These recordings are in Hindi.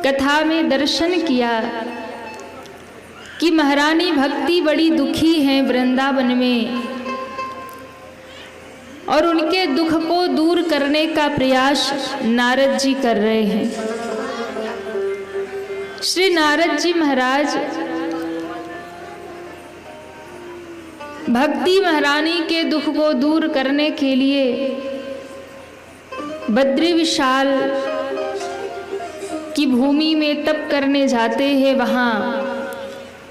कथा में दर्शन किया कि महारानी भक्ति बड़ी दुखी हैं वृंदावन में, और उनके दुख को दूर करने का प्रयास नारद जी कर रहे हैं। श्री नारद जी महाराज भक्ति महारानी के दुख को दूर करने के लिए बद्री विशाल की भूमि में तप करने जाते हैं। वहाँ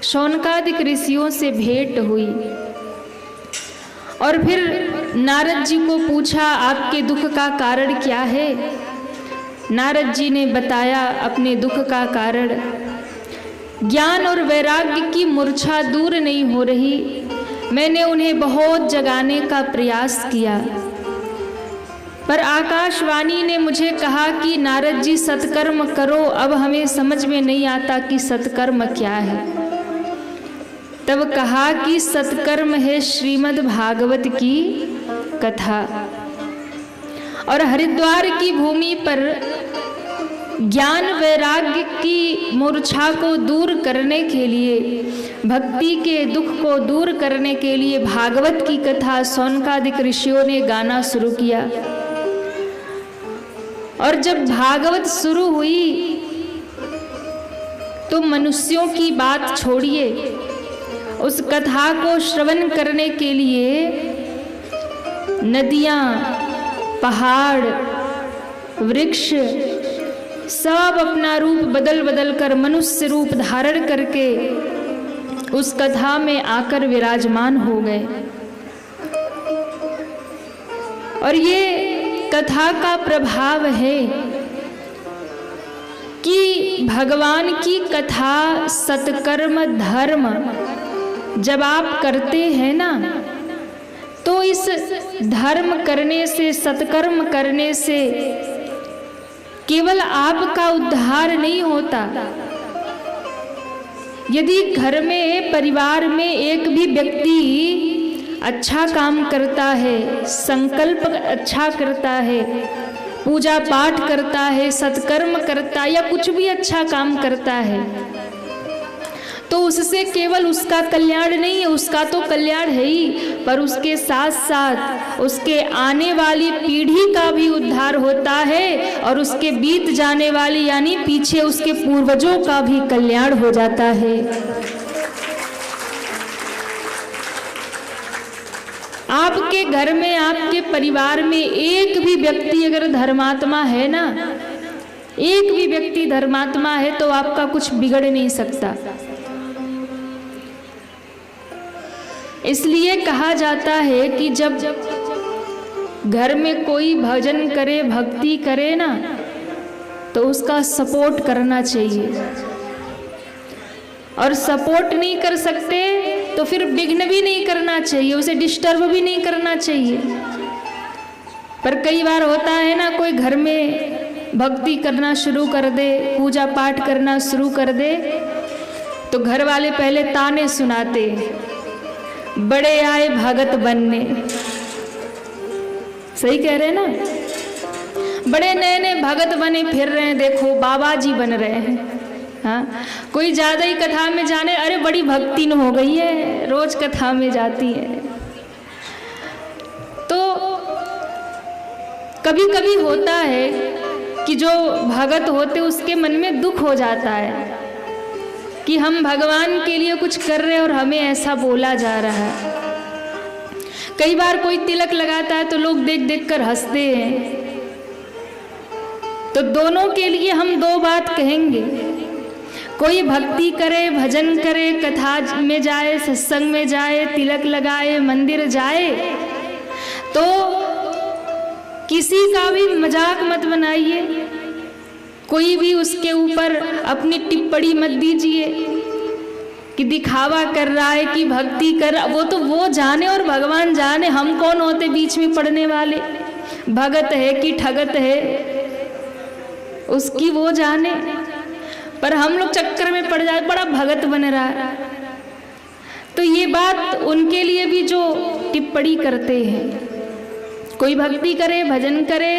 शौनकादिक ऋषियों से भेंट हुई और फिर नारद जी को पूछा, आपके दुख का कारण क्या है? नारद जी ने बताया अपने दुख का कारण, ज्ञान और वैराग्य की मूर्छा दूर नहीं हो रही। मैंने उन्हें बहुत जगाने का प्रयास किया, पर आकाशवाणी ने मुझे कहा कि नारद जी सत्कर्म करो। अब हमें समझ में नहीं आता कि सत्कर्म क्या है। तब कहा कि सत्कर्म है श्रीमद् भागवत की कथा। और हरिद्वार की भूमि पर ज्ञान वैराग्य की मूर्छा को दूर करने के लिए, भक्ति के दुख को दूर करने के लिए भागवत की कथा शौनकादिक ऋषियों ने गाना शुरू किया। और जब भागवत शुरू हुई तो मनुष्यों की बात छोड़िए, उस कथा को श्रवण करने के लिए नदियाँ, पहाड़, वृक्ष सब अपना रूप बदल बदल कर मनुष्य रूप धारण करके उस कथा में आकर विराजमान हो गए। और ये कथा का प्रभाव है कि भगवान की कथा सत्कर्म धर्म जब आप करते हैं ना, तो इस धर्म करने से, सत्कर्म करने से केवल आपका उद्धार नहीं होता। यदि घर में, परिवार में एक भी व्यक्ति अच्छा काम करता है, संकल्प अच्छा करता है, पूजा पाठ करता है, सत्कर्म करता है या कुछ भी अच्छा काम करता है, तो उससे केवल उसका कल्याण नहीं है, उसका तो कल्याण है ही, पर उसके साथ साथ उसके आने वाली पीढ़ी का भी उद्धार होता है और उसके बीत जाने वाली यानी पीछे उसके पूर्वजों का भी कल्याण हो जाता है। आपके घर में, आपके परिवार में एक भी व्यक्ति अगर धर्मात्मा है ना, एक भी व्यक्ति धर्मात्मा है तो आपका कुछ बिगड़ नहीं सकता। इसलिए कहा जाता है कि जब घर में कोई भजन करे, भक्ति करे ना, तो उसका सपोर्ट करना चाहिए। और सपोर्ट नहीं कर सकते तो फिर विघ्न भी नहीं करना चाहिए, उसे डिस्टर्ब भी नहीं करना चाहिए। पर कई बार होता है ना, कोई घर में भक्ति करना शुरू कर दे, पूजा पाठ करना शुरू कर दे, तो घर वाले पहले ताने सुनाते, बड़े आए भगत बनने। सही कह रहे हैं ना, बड़े नए नए भगत बने फिर रहे हैं, देखो बाबा जी बन रहे हैं। हाँ, कोई ज्यादा ही कथा में जाने, अरे बड़ी भक्ति न हो गई है, रोज कथा में जाती है। तो कभी कभी होता है कि जो भगत होते उसके मन में दुख हो जाता है कि हम भगवान के लिए कुछ कर रहे हैं और हमें ऐसा बोला जा रहा है। कई बार कोई तिलक लगाता है तो लोग देख देख कर हंसते हैं। तो दोनों के लिए हम दो बात कहेंगे, कोई भक्ति करे, भजन करे, कथा में जाए, सत्संग में जाए, तिलक लगाए, मंदिर जाए, तो किसी का भी मजाक मत बनाइए, कोई भी उसके ऊपर अपनी टिप्पणी मत दीजिए कि दिखावा कर रहा है कि भक्ति कर, वो तो वो जाने और भगवान जाने, हम कौन होते बीच में पड़ने वाले। भगत है कि ठगत है उसकी वो जाने, पर हम लोग चक्कर में पड़ जाए, बड़ा भगत बन रहा है। तो ये बात उनके लिए भी जो टिप्पणी करते हैं, कोई भक्ति करे, भजन करे,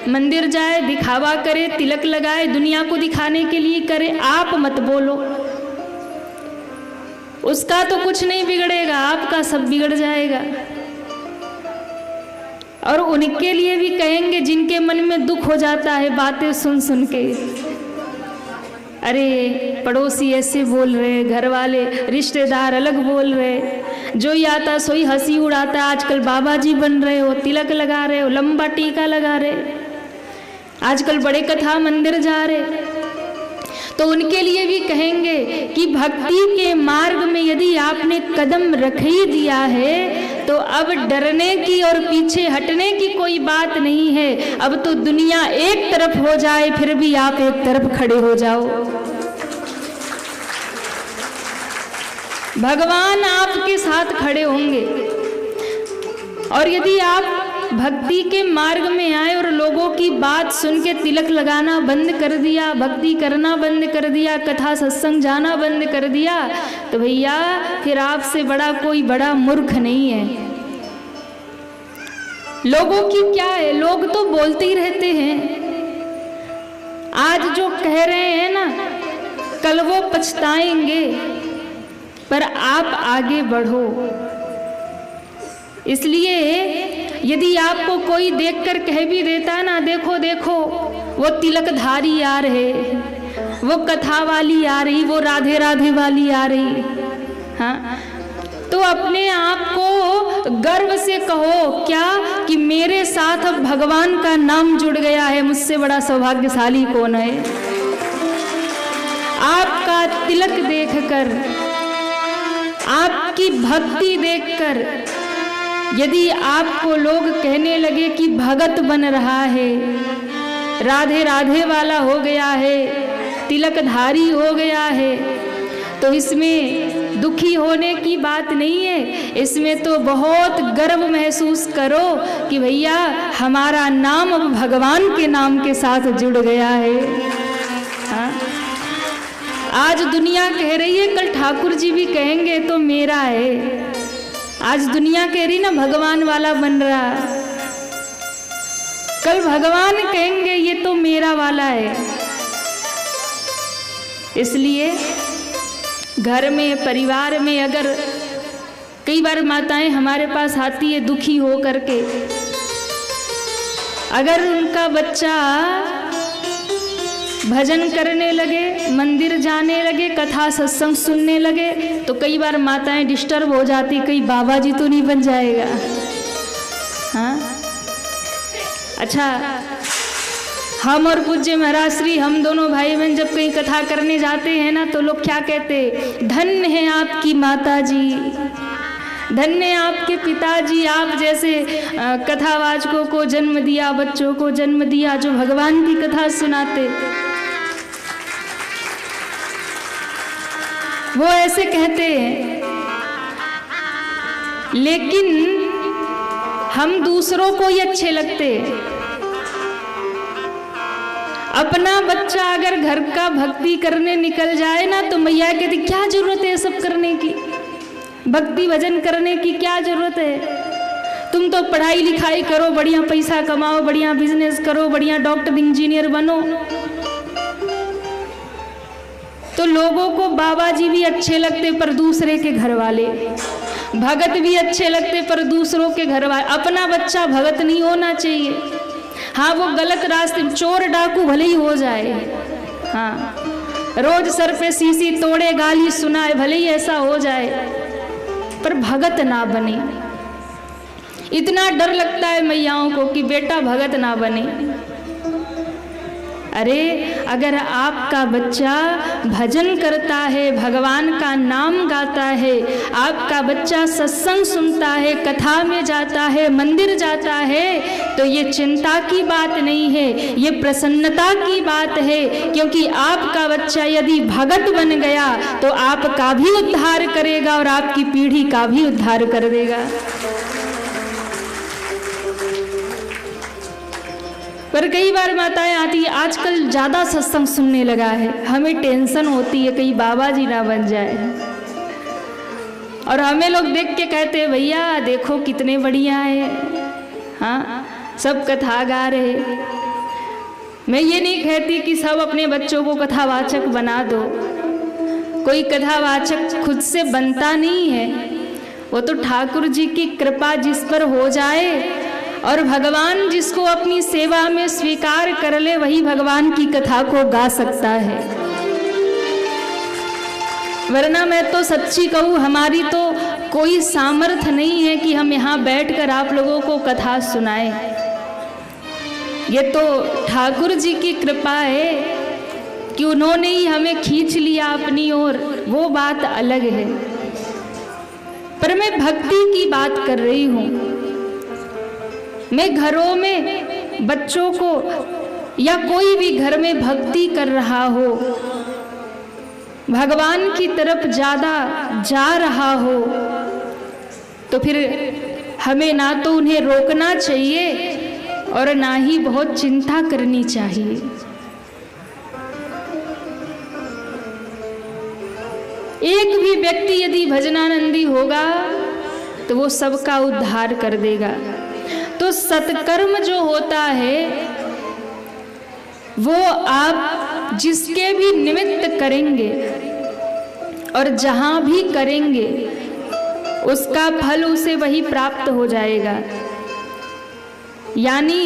मंदिर जाए, दिखावा करे, तिलक लगाए, दुनिया को दिखाने के लिए करे, आप मत बोलो। उसका तो कुछ नहीं बिगड़ेगा, आपका सब बिगड़ जाएगा। और उनके लिए भी कहेंगे जिनके मन में दुख हो जाता है बातें सुन सुन के, अरे पड़ोसी ऐसे बोल रहे, घर वाले रिश्तेदार अलग बोल रहे, जो ही आता सोई हंसी उड़ाता। आजकल बाबा जी बन रहे हो, तिलक लगा रहे हो, लंबा टीका लगा रहे, आजकल बड़े कथा मंदिर जा रहे। तो उनके लिए भी कहेंगे कि भक्ति के मार्ग में यदि आपने कदम रख ही दिया है तो अब डरने की और पीछे हटने की कोई बात नहीं है। अब तो दुनिया एक तरफ हो जाए फिर भी आप एक तरफ खड़े हो जाओ। भगवान आपके साथ खड़े होंगे। और यदि आप भक्ति के मार्ग में आए और लोगों की बात सुन के तिलक लगाना बंद कर दिया, भक्ति करना बंद कर दिया, कथा सत्संग जाना बंद कर दिया, तो भैया फिर आपसे बड़ा कोई बड़ा मूर्ख नहीं है। लोगों की क्या है, लोग तो बोलते ही रहते हैं। आज जो कह रहे हैं ना, कल वो पछताएंगे, पर आप आगे बढ़ो। इसलिए यदि आपको कोई देखकर कह भी देता ना, देखो देखो वो तिलकधारी आ रहे, वो कथा वाली आ रही, वो राधे राधे वाली आ रही, हाँ, तो अपने आप को गर्व से कहो क्या कि मेरे साथ अब भगवान का नाम जुड़ गया है, मुझसे बड़ा सौभाग्यशाली कौन है। आपका तिलक देखकर, आपकी भक्ति देखकर यदि आपको लोग कहने लगे कि भगत बन रहा है, राधे राधे वाला हो गया है, तिलकधारी हो गया है, तो इसमें दुखी होने की बात नहीं है। इसमें तो बहुत गर्व महसूस करो कि भैया हमारा नाम अब भगवान के नाम के साथ जुड़ गया है। हाँ? आज दुनिया कह रही है, कल ठाकुर जी भी कहेंगे तो मेरा है। आज दुनिया कह रही ना भगवान वाला बन रहा, कल भगवान कहेंगे ये तो मेरा वाला है। इसलिए घर में, परिवार में अगर कई बार माताएं हमारे पास आती है दुखी हो करके, अगर उनका बच्चा भजन करने लगे, मंदिर जाने लगे, कथा सत्संग सुनने लगे, तो कई बार माताएं डिस्टर्ब हो जाती, कहीं बाबा जी तो नहीं बन जाएगा। हाँ, अच्छा, हम और पूज्य महाराज श्री, हम दोनों भाई बहन जब कहीं कथा करने जाते हैं ना, तो लोग क्या कहते, धन्य है आपकी माता जी, धन्य आपके पिताजी, आप जैसे कथावाचकों को जन्म दिया, बच्चों को जन्म दिया जो भगवान की कथा सुनाते। वो ऐसे कहते हैं, लेकिन हम दूसरों को ही अच्छे लगते हैं। अपना बच्चा अगर घर का भक्ति करने निकल जाए ना, तो मैया कहती क्या जरूरत है सब करने की, भक्ति भजन करने की क्या जरूरत है, तुम तो पढ़ाई लिखाई करो, बढ़िया पैसा कमाओ, बढ़िया बिजनेस करो, बढ़िया डॉक्टर इंजीनियर बनो। तो लोगों को बाबा जी भी अच्छे लगते पर दूसरे के घर वाले, भगत भी अच्छे लगते पर दूसरों के घर वाले। अपना बच्चा भगत नहीं होना चाहिए। हाँ, वो गलत रास्ते, चोर डाकू भले ही हो जाए, हाँ, रोज सर पे सीसी तोड़े, गाली सुनाए, भले ही ऐसा हो जाए, पर भगत ना बने। इतना डर लगता है मैयाओं को कि बेटा भगत ना बने। अरे अगर आपका बच्चा भजन करता है, भगवान का नाम गाता है, आपका बच्चा सत्संग सुनता है, कथा में जाता है, मंदिर जाता है, तो ये चिंता की बात नहीं है, ये प्रसन्नता की बात है। क्योंकि आपका बच्चा यदि भगत बन गया तो आपका भी उद्धार करेगा और आपकी पीढ़ी का भी उद्धार कर देगा। पर कई बार माताएं आती है, आजकल ज़्यादा सत्संग सुनने लगा है, हमें टेंशन होती है कहीं बाबा जी ना बन जाए। और हमें लोग देख के कहते हैं भैया देखो कितने बढ़िया है, हाँ, सब कथा गा रहे, मैं ये नहीं कहती कि सब अपने बच्चों को कथावाचक बना दो, कोई कथावाचक खुद से बनता नहीं है, वो तो ठाकुर जी की कृपा जिस पर हो जाए और भगवान जिसको अपनी सेवा में स्वीकार कर ले वही भगवान की कथा को गा सकता है। वरना मैं तो सच्ची कहूँ, हमारी तो कोई सामर्थ्य नहीं है कि हम यहाँ बैठकर आप लोगों को कथा सुनाएं। ये तो ठाकुर जी की कृपा है कि उन्होंने ही हमें खींच लिया अपनी ओर, वो बात अलग है। पर मैं भक्ति की बात कर रही हूँ। मैं घरों में बच्चों को या कोई भी घर में भक्ति कर रहा हो, भगवान की तरफ ज़्यादा जा रहा हो, तो फिर हमें ना तो उन्हें रोकना चाहिए और ना ही बहुत चिंता करनी चाहिए। एक भी व्यक्ति यदि भजनानंदी होगा तो वो सबका उद्धार कर देगा। तो सत्कर्म जो होता है वो आप जिसके भी निमित्त करेंगे और जहां भी करेंगे उसका फल उसे वही प्राप्त हो जाएगा। यानी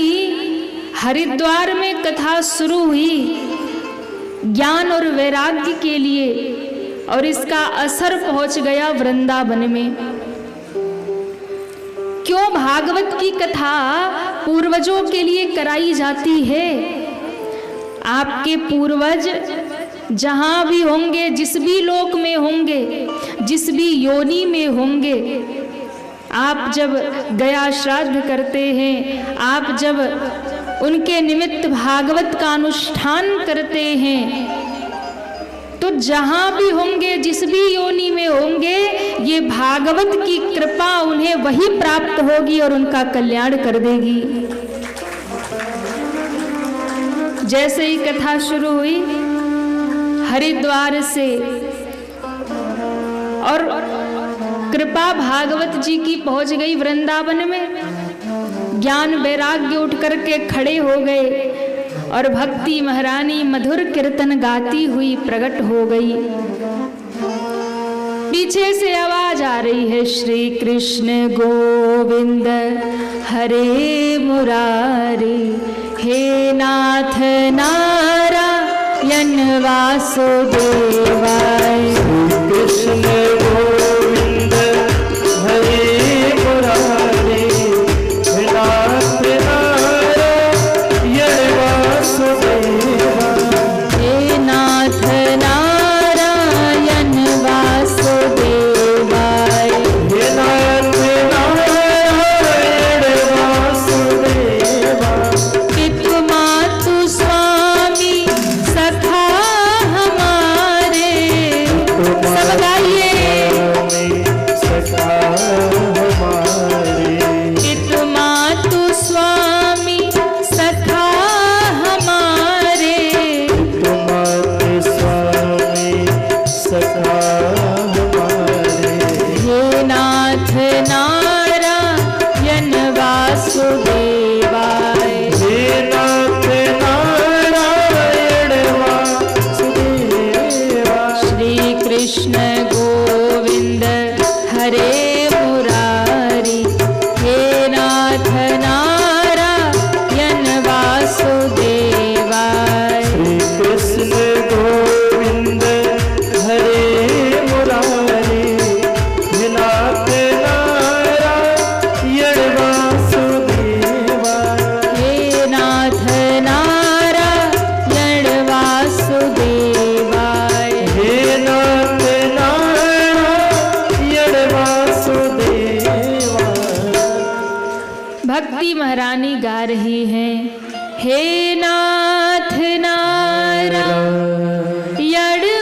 हरिद्वार में कथा शुरू हुई ज्ञान और वैराग्य के लिए और इसका असर पहुंच गया वृंदावन में। क्यों भागवत की कथा पूर्वजों के लिए कराई जाती है? आपके पूर्वज जहां भी होंगे, जिस भी लोक में होंगे, जिस भी योनि में होंगे, आप जब गया श्राद्ध करते हैं, आप जब उनके निमित्त भागवत का अनुष्ठान करते हैं, तो जहां भी होंगे, जिस भी योनि में होंगे, ये भागवत की कृपा उन्हें वही प्राप्त होगी और उनका कल्याण कर देगी। जैसे ही कथा शुरू हुई हरिद्वार से और कृपा भागवत जी की पहुंच गई वृंदावन में, ज्ञान वैराग्य उठ करके खड़े हो गए और भक्ति महारानी मधुर कीर्तन गाती हुई प्रकट हो गई। पीछे से आवाज आ रही है, श्री कृष्ण गोविंद हरे मुरारी, हे नाथ नारायण वासुदेवाय। कृष्ण गोविंद हरे मुरारी, हे नाथ नारायण वासुदेवाय। हे नाथ नारायण वासुदेवाय। हे नाथ नारायण वासुदेवाय। पितु मातु स्वामी सखा हमारे, सब गाइए। सखा हमारे, पितु मातु स्वामी सखा हमारे, तुम्हारे स्वामी सखा हमारे। हे नाथ नारायण वासुदेवाय। हे नाथ नारायण वासुदेवाय। श्री कृष्ण गोविंद हरे मुरारी, हे नाथ नारायण वासुदेवाय। श्री कृष्ण गोविंद हरे मुरारी, हे नाथ नारायण वासुदेवाय। हे नाथ नारायण वासुदेवाय। हे नाथ नारायण वासुदेवाय। भक्ति महारानी गा रही हैं, हे नाथ नारायण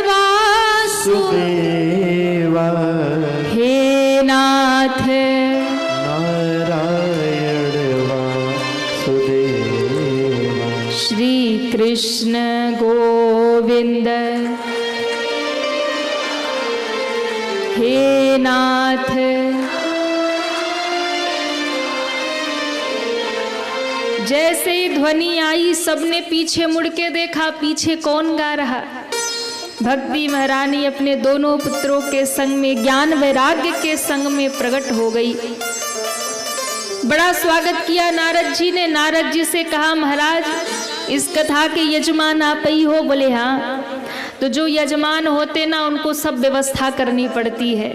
वासुदेवाय। हे नाथ नारायण वासुदेवाय। श्री कृष्ण गोविंद हे नाथ जैसे ही ध्वनि आई सबने पीछे मुड़ के देखा, पीछे कौन गा रहा। भक्ति महारानी अपने दोनों पुत्रों के संग में, ज्ञान वैराग्य के संग में प्रकट हो गई। बड़ा स्वागत किया नारद जी ने। नारद जी से कहा, महाराज इस कथा के यजमान आप ही हो? बोले हाँ। तो जो यजमान होते ना, उनको सब व्यवस्था करनी पड़ती है।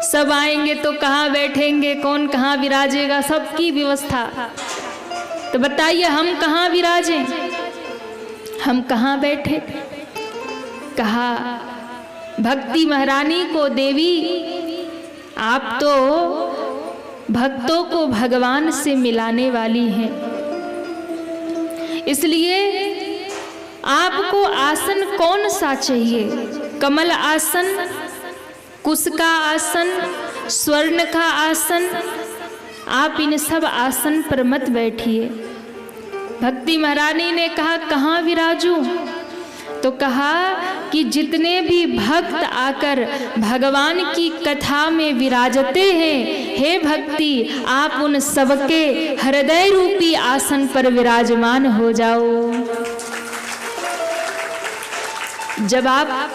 सब आएंगे तो कहाँ बैठेंगे, कौन कहाँ विराजेगा, सबकी व्यवस्था। तो बताइए हम कहाँ विराजें, हम कहाँ बैठे? कहा, भक्ति महारानी को, देवी आप तो भक्तों को भगवान से मिलाने वाली हैं, इसलिए आपको आसन कौन सा चाहिए? कमल आसन, कुश का आसन, स्वर्ण का आसन, आप इन सब आसन पर मत बैठिए। भक्ति महारानी ने कहा, कहाँ विराजूं? तो कहा कि जितने भी भक्त आकर भगवान की कथा में विराजते हैं, हे भक्ति आप उन सबके हृदय रूपी आसन पर विराजमान हो जाओ। जब आप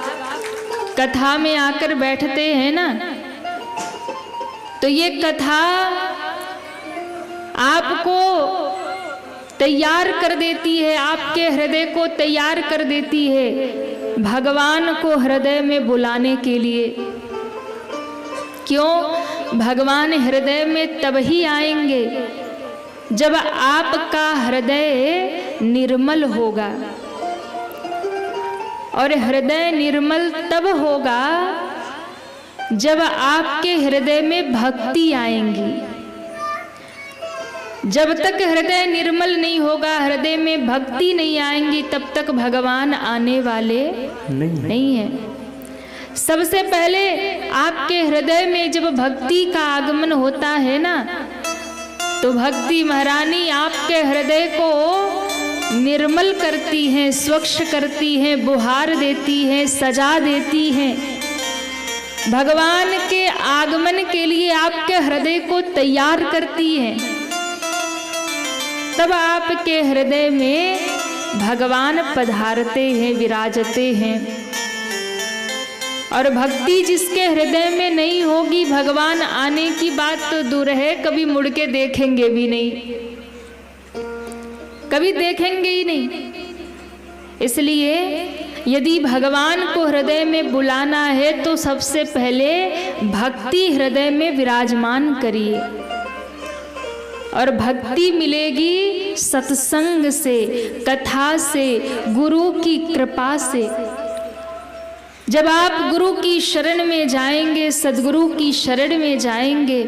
कथा में आकर बैठते हैं ना, तो ये कथा आपको तैयार कर देती है, आपके हृदय को तैयार कर देती है भगवान को हृदय में बुलाने के लिए। क्यों? भगवान हृदय में तब ही आएंगे जब आपका हृदय निर्मल होगा, और हृदय निर्मल तब होगा जब आपके हृदय में भक्ति आएंगी। जब तक हृदय निर्मल नहीं होगा, हृदय में भक्ति नहीं आएंगी, तब तक भगवान आने वाले नहीं है। सबसे पहले आपके हृदय में जब भक्ति का आगमन होता है ना, तो भक्ति महारानी आपके हृदय को निर्मल करती हैं, स्वच्छ करती हैं, बुहार देती हैं, सजा देती हैं। भगवान के आगमन के लिए आपके हृदय को तैयार करती हैं। तब आपके हृदय में भगवान पधारते हैं, विराजते हैं। और भक्ति जिसके हृदय में नहीं होगी, भगवान आने की बात तो दूर है, कभी मुड़ के देखेंगे भी नहीं, कभी देखेंगे ही नहीं। इसलिए यदि भगवान को हृदय में बुलाना है तो सबसे पहले भक्ति हृदय में विराजमान करिए। और भक्ति मिलेगी सत्संग से, कथा से, गुरु की कृपा से। जब आप गुरु की शरण में जाएंगे, सद्गुरु की शरण में जाएंगे,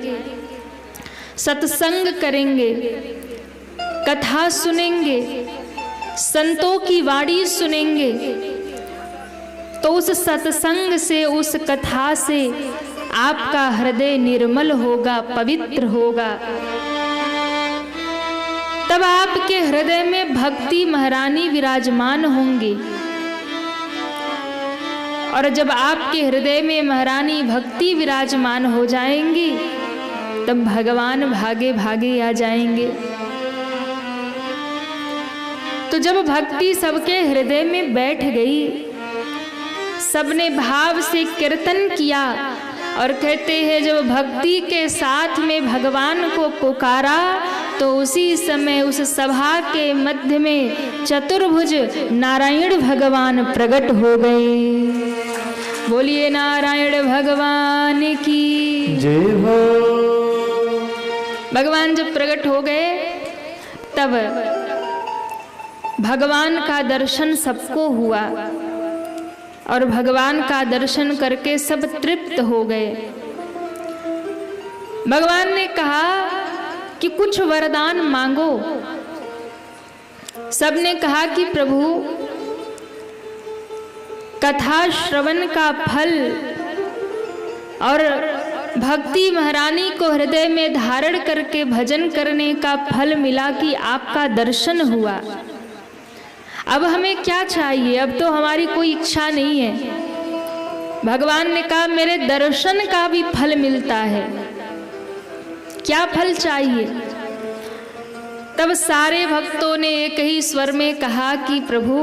सत्संग करेंगे, कथा सुनेंगे, संतों की वाणी सुनेंगे, तो उस सत्संग से, उस कथा से आपका हृदय निर्मल होगा, पवित्र होगा। तब आपके हृदय में भक्ति महारानी विराजमान होंगी। और जब आपके हृदय में महारानी भक्ति विराजमान हो जाएंगी, तब भगवान भागे भागे आ जाएंगे। तो जब भक्ति सबके हृदय में बैठ गई, सबने भाव से कीर्तन किया, और कहते हैं जब भक्ति के साथ में भगवान को पुकारा, तो उसी समय उस सभा के मध्य में चतुर्भुज नारायण भगवान प्रकट हो गए। बोलिए नारायण भगवान की जय हो। भगवान जब प्रकट हो गए, तब भगवान का दर्शन सबको हुआ, और भगवान का दर्शन करके सब तृप्त हो गए। भगवान ने कहा कि कुछ वरदान मांगो। सबने कहा कि प्रभु, कथा श्रवण का फल और भक्ति महारानी को हृदय में धारण करके भजन करने का फल मिला कि आपका दर्शन हुआ। अब हमें क्या चाहिए? अब तो हमारी कोई इच्छा नहीं है। भगवान ने कहा मेरे दर्शन का भी फल मिलता है। क्या फल चाहिए? तब सारे भक्तों ने एक ही स्वर में कहा कि प्रभु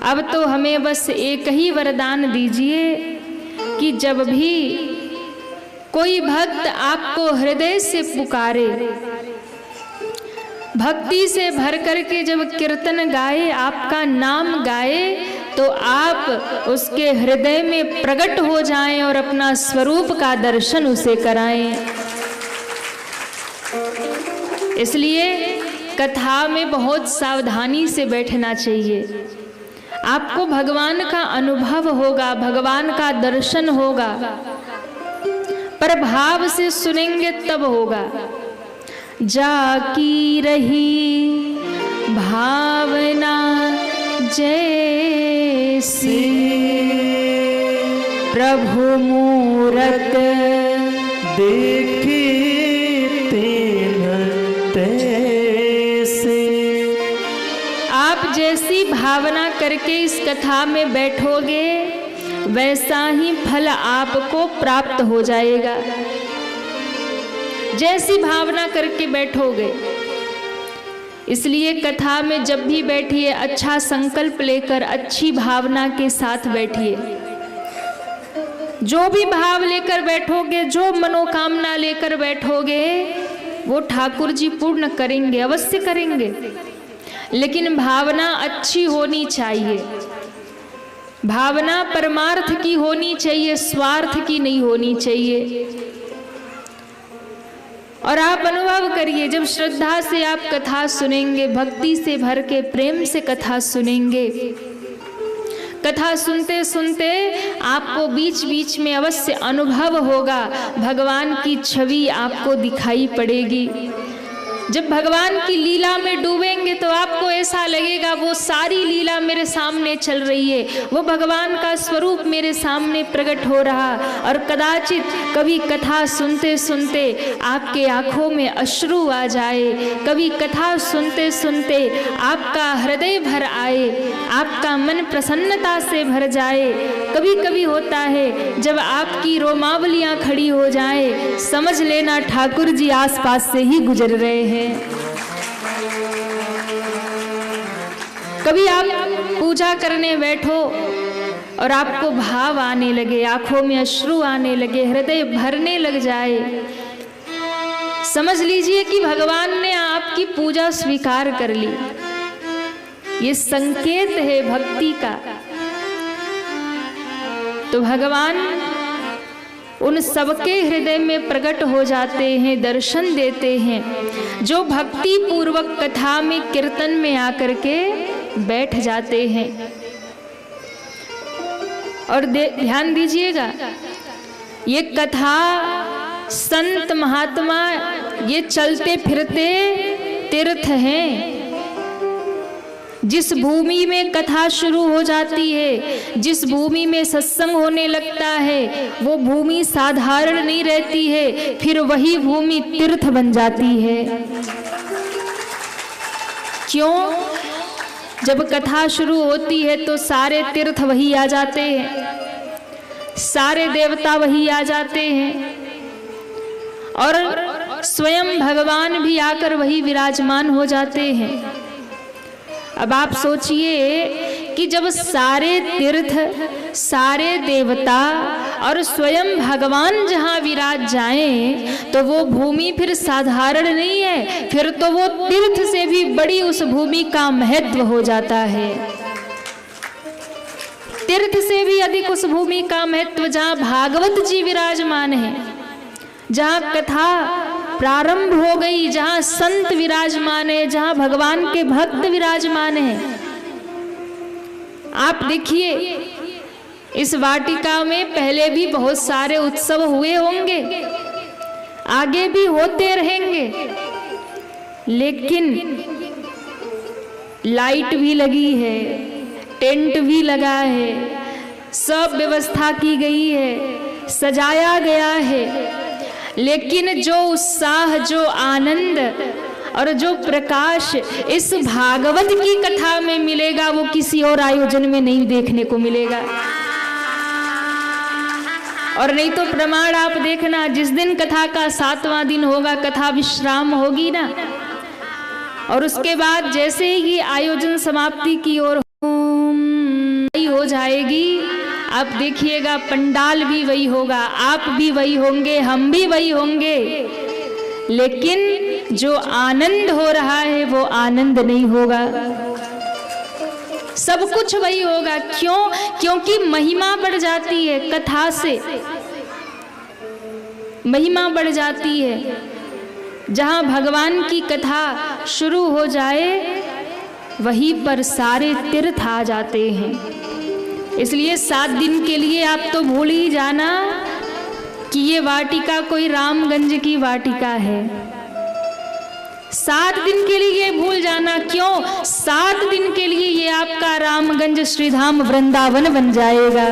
अब तो हमें बस एक ही वरदान दीजिए कि जब भी कोई भक्त आपको हृदय से पुकारे, भक्ति से भर करके जब कीर्तन गाए, आपका नाम गाए, तो आप उसके हृदय में प्रकट हो जाएं और अपना स्वरूप का दर्शन उसे कराएं। इसलिए कथा में बहुत सावधानी से बैठना चाहिए। आपको भगवान का अनुभव होगा, भगवान का दर्शन होगा, पर भाव से सुनेंगे तब होगा। जाकी रही भावना जैसी, प्रभु मूरत देखी तेन तैसे। आप जैसी भावना करके इस कथा में बैठोगे, वैसा ही फल आपको प्राप्त हो जाएगा। जैसी भावना करके बैठोगे। इसलिए कथा में जब भी बैठिए, अच्छा संकल्प लेकर, अच्छी भावना के साथ बैठिए। जो भी भाव लेकर बैठोगे, जो मनोकामना लेकर बैठोगे, वो ठाकुर जी पूर्ण करेंगे, अवश्य करेंगे। लेकिन भावना अच्छी होनी चाहिए। भावना परमार्थ की होनी चाहिए, स्वार्थ की नहीं होनी चाहिए। और आप अनुभव करिए, जब श्रद्धा से आप कथा सुनेंगे, भक्ति से भर के प्रेम से कथा सुनेंगे, कथा सुनते सुनते आपको बीच बीच में अवश्य अनुभव होगा, भगवान की छवि आपको दिखाई पड़ेगी। जब भगवान की लीला में डूबेंगे तो आपको ऐसा लगेगा वो सारी लीला मेरे सामने चल रही है, वो भगवान का स्वरूप मेरे सामने प्रकट हो रहा। और कदाचित कभी कथा सुनते सुनते आपके आंखों में अश्रु आ जाए, कभी कथा सुनते सुनते आपका हृदय भर आए, आपका मन प्रसन्नता से भर जाए। कभी कभी होता है जब आपकी रोमावलियां खड़ी हो जाए, समझ लेना ठाकुर जी आसपास से ही गुजर रहे हैं। कभी आप पूजा करने बैठो और आपको भाव आने लगे, आंखों में अश्रु आने लगे, हृदय भरने लग जाए, समझ लीजिए कि भगवान ने आपकी पूजा स्वीकार कर ली। ये संकेत है भक्ति का। तो भगवान उन सबके हृदय में प्रकट हो जाते हैं, दर्शन देते हैं, जो भक्ति पूर्वक कथा में, कीर्तन में आकर के बैठ जाते हैं। और ध्यान दीजिएगा, ये कथा संत महात्मा ये चलते फिरते तीर्थ हैं। जिस भूमि में कथा शुरू हो जाती है, जिस भूमि में सत्संग होने लगता है, वो भूमि साधारण नहीं रहती है, फिर वही भूमि तीर्थ बन जाती है। क्यों? जब कथा शुरू होती है तो सारे तीर्थ वही आ जाते हैं, सारे देवता वही आ जाते हैं, और स्वयं भगवान भी आकर वही विराजमान हो जाते हैं। अब आप सोचिए कि जब सारे तीर्थ, सारे देवता और स्वयं भगवान जहाँ विराज जाएं, तो वो भूमि फिर साधारण नहीं है, फिर तो वो तीर्थ से भी बड़ी उस भूमि का महत्व हो जाता है। तीर्थ से भी अधिक उस भूमि का महत्व जहाँ भागवत जी विराजमान है, जहाँ कथा प्रारंभ हो गई, जहाँ संत विराजमान है, जहाँ भगवान के भक्त विराजमान हैं। आप देखिए, इस वाटिका में पहले भी बहुत सारे उत्सव हुए होंगे, आगे भी होते रहेंगे, लेकिन लाइट भी लगी है, टेंट भी लगा है, सब व्यवस्था की गई है, सजाया गया है, लेकिन जो उत्साह, जो आनंद और जो प्रकाश इस भागवत की कथा में मिलेगा, वो किसी और आयोजन में नहीं देखने को मिलेगा। और नहीं तो प्रमाण आप देखना, जिस दिन कथा का 7वां दिन होगा, कथा विश्राम होगी ना, और उसके बाद जैसे ही ये आयोजन समाप्ति की ओर हो जाएगी, आप देखिएगा पंडाल भी वही होगा, आप भी वही होंगे, हम भी वही होंगे, लेकिन जो आनंद हो रहा है वो आनंद नहीं होगा। सब कुछ वही होगा। क्यों? क्योंकि महिमा बढ़ जाती है, कथा से महिमा बढ़ जाती है। जहां भगवान की कथा शुरू हो जाए वहीं पर सारे तीर्थ आ जाते हैं। इसलिए 7 दिन के लिए आप तो भूल ही जाना कि ये वाटिका कोई रामगंज की वाटिका है। 7 दिन के लिए भूल जाना। क्यों? 7 दिन के लिए ये आपका रामगंज श्रीधाम वृंदावन बन जाएगा।